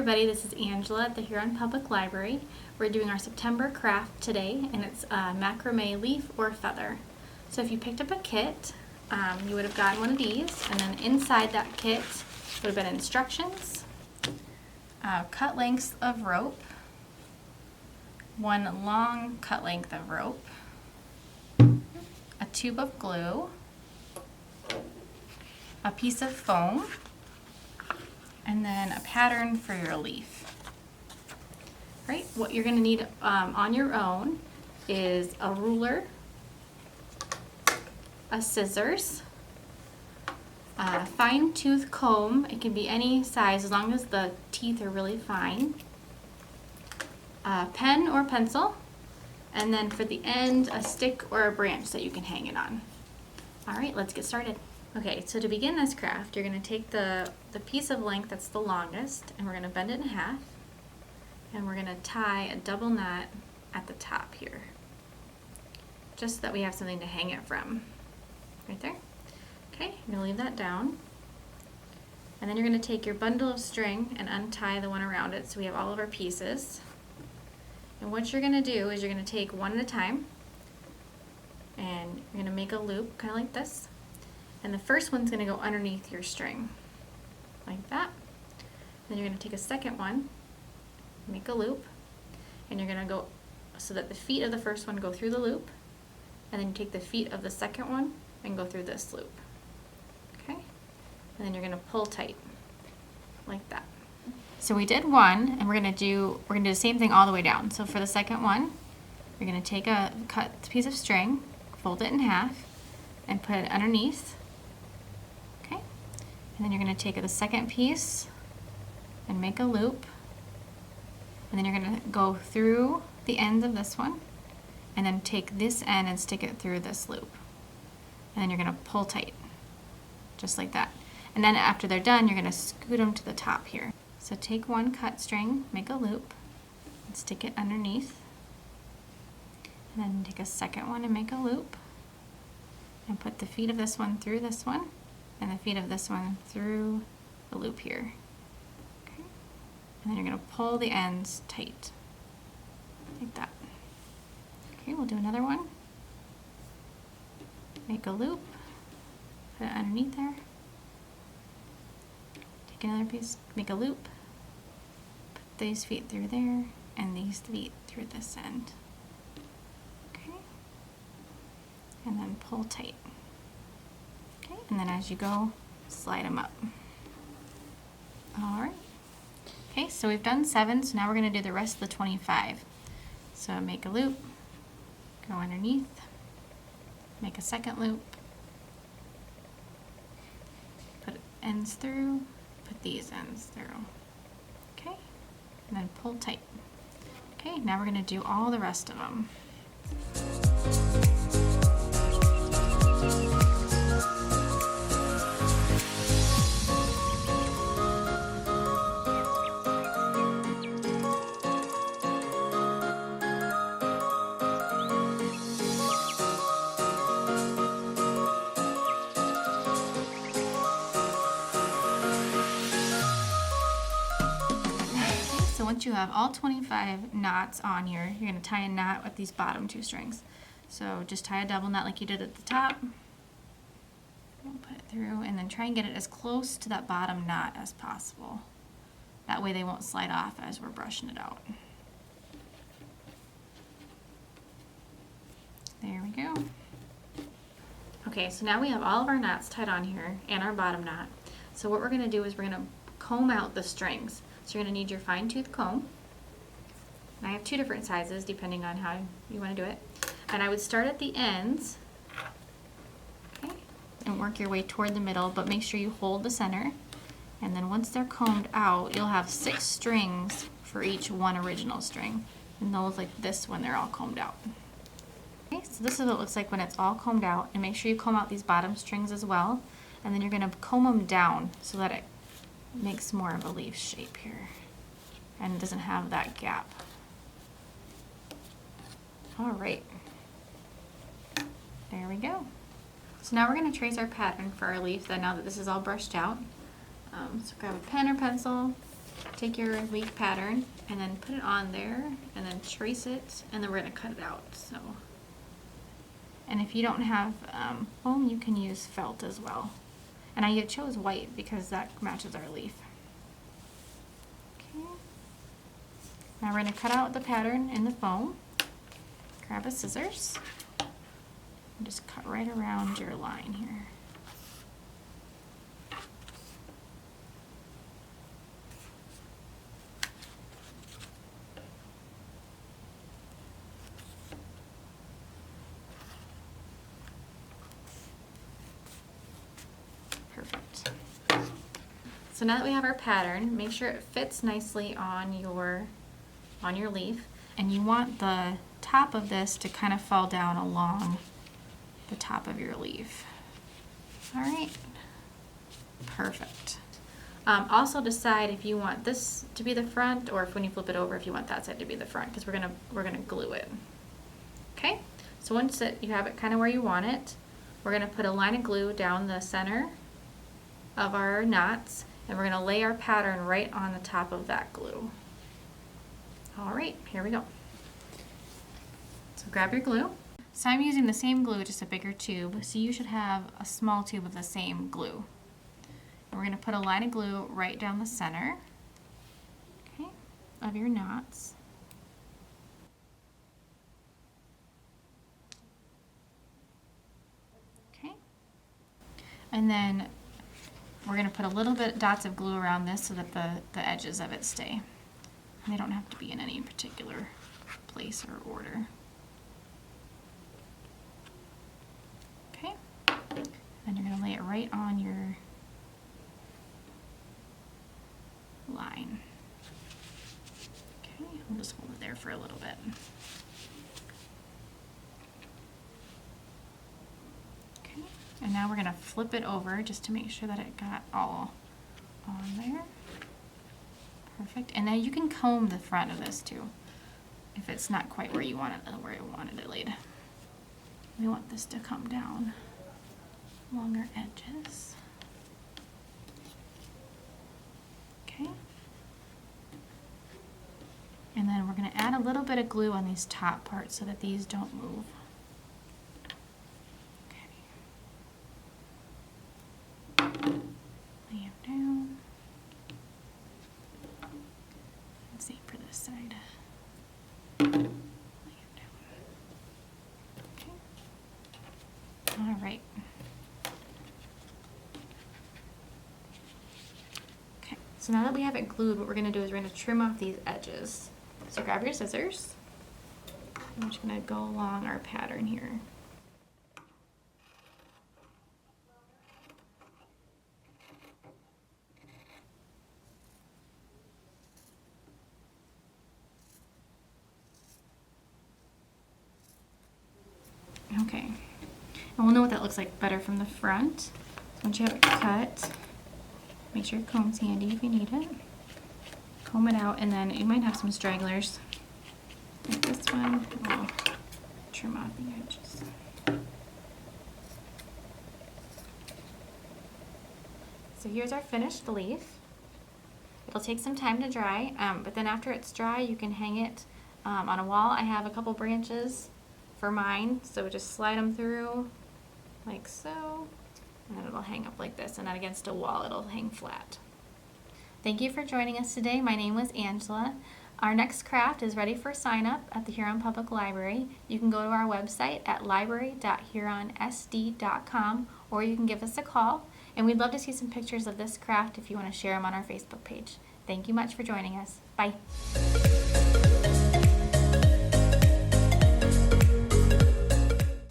everybody, this is Angela at the Huron Public Library. We're doing our September craft today, and it's macrame leaf or feather. So if you picked up a kit, you would have gotten one of these, and then inside that kit would have been instructions, cut lengths of rope, one long cut length of rope, a tube of glue, a piece of foam, and then a pattern for your leaf. Right, what you're going to need on your own is a ruler, a scissors, a fine tooth comb. It can be any size as long as the teeth are really fine, a pen or pencil, and then for the end a stick or a branch that you can hang it on. Alright, let's get started. Okay, so to begin this craft, you're going to take the piece of length that's the longest, and we're going to bend it in half, and we're going to tie a double knot at the top here, just so that we have something to hang it from. Right there. Okay, you're going to leave that down, and then you're going to take your bundle of string and untie the one around it so we have all of our pieces. And what you're going to do is you're going to take one at a time, and you're going to make a loop, kind of like this. And the first one's going to go underneath your string, like that. Then you're going to take a second one, make a loop, and you're going to go so that the feet of the first one go through the loop, and then you take the feet of the second one and go through this loop. Okay? And then you're going to pull tight, like that. So we did one, and we're going to do the same thing all the way down. So for the second one, you're going to take a cut piece of string, fold it in half, and put it underneath. And then you're going to take the second piece and make a loop, and then you're going to go through the ends of this one, and then take this end and stick it through this loop, and then you're going to pull tight, just like that. And then after they're done, you're going to scoot them to the top here. So take one cut string, make a loop, and stick it underneath, and then take a second one and make a loop, and put the feet of this one through this one, and the feet of this one through the loop here. Okay. And then you're going to pull the ends tight, like that. Okay, we'll do another one. Make a loop, put it underneath there. Take another piece, make a loop, put these feet through there, and these feet through this end. Okay. And then pull tight. And then as you go, slide them up. Alright. Okay, so we've done 7, so now we're going to do the rest of the 25. So make a loop, go underneath, make a second loop, put ends through, put these ends through. Okay, and then pull tight. Okay, now we're going to do all the rest of them. So once you have all 25 knots on here, you're going to tie a knot with these bottom 2 strings. So just tie a double knot like you did at the top. Put it through, and then try and get it as close to that bottom knot as possible. That way they won't slide off as we're brushing it out. There we go. Okay, so now we have all of our knots tied on here and our bottom knot. So what we're going to do is we're going to comb out the strings. So you're going to need your fine tooth comb. And I have 2 different sizes depending on how you want to do it. And I would start at the ends, okay, and work your way toward the middle, but make sure you hold the center. And then once they're combed out, you'll have 6 strings for each one original string. And they'll look like this when they're all combed out. Okay, so this is what it looks like when it's all combed out. And make sure you comb out these bottom strings as well. And then you're going to comb them down so that it makes more of a leaf shape here and doesn't have that gap. All right, there we go. So now we're going to trace our pattern for our leaf now that this is all brushed out. So grab a pen or pencil, take your leaf pattern and then put it on there and then trace it, and then we're going to cut it out. So, and if you don't have foam, you can use felt as well. And I chose white because that matches our leaf. Okay. Now we're going to cut out the pattern in the foam. Grab a scissors and just cut right around your line here. Perfect. So now that we have our pattern, make sure it fits nicely on your leaf, and you want the top of this to kind of fall down along the top of your leaf. All right, perfect. Also decide if you want this to be the front, or if when you flip it over, if you want that side to be the front, because we're gonna glue it. Okay, so once you have it kind of where you want it, we're gonna put a line of glue down the center of our knots, and we're gonna lay our pattern right on the top of that glue. All right, here we go. So grab your glue. So I'm using the same glue, just a bigger tube, so you should have a small tube of the same glue. And we're gonna put a line of glue right down the center, okay, of your knots. Okay, and then we're going to put a little bit dots of glue around this so that the edges of it stay. And they don't have to be in any particular place or order. Okay, and you're going to lay it right on your line. Okay, we'll just hold it there for a little bit. And now we're going to flip it over just to make sure that it got all on there. Perfect. And now you can comb the front of this too, if it's not quite where you wanted it laid. We want this to come down along our edges. Okay. And then we're going to add a little bit of glue on these top parts so that these don't move. All right. Okay, so now that we have it glued, what we're going to do is we're going to trim off these edges. So grab your scissors. I'm just going to go along our pattern here. Okay, and we'll know what that looks like better from the front. So once you have it cut, make sure your comb's handy if you need it. Comb it out, and then you might have some stragglers. Like this one, we'll trim off the edges. So here's our finished leaf. It'll take some time to dry, but then after it's dry, you can hang it on a wall. I have a couple branches for mine, so just slide them through like so, and then it'll hang up like this, and then against a wall it'll hang flat. Thank you for joining us today. My name was Angela. Our next craft is ready for sign up at the Huron Public Library. You can go to our website at library.huronsd.com, or you can give us a call, and we'd love to see some pictures of this craft if you want to share them on our Facebook page. Thank you much for joining us. Bye.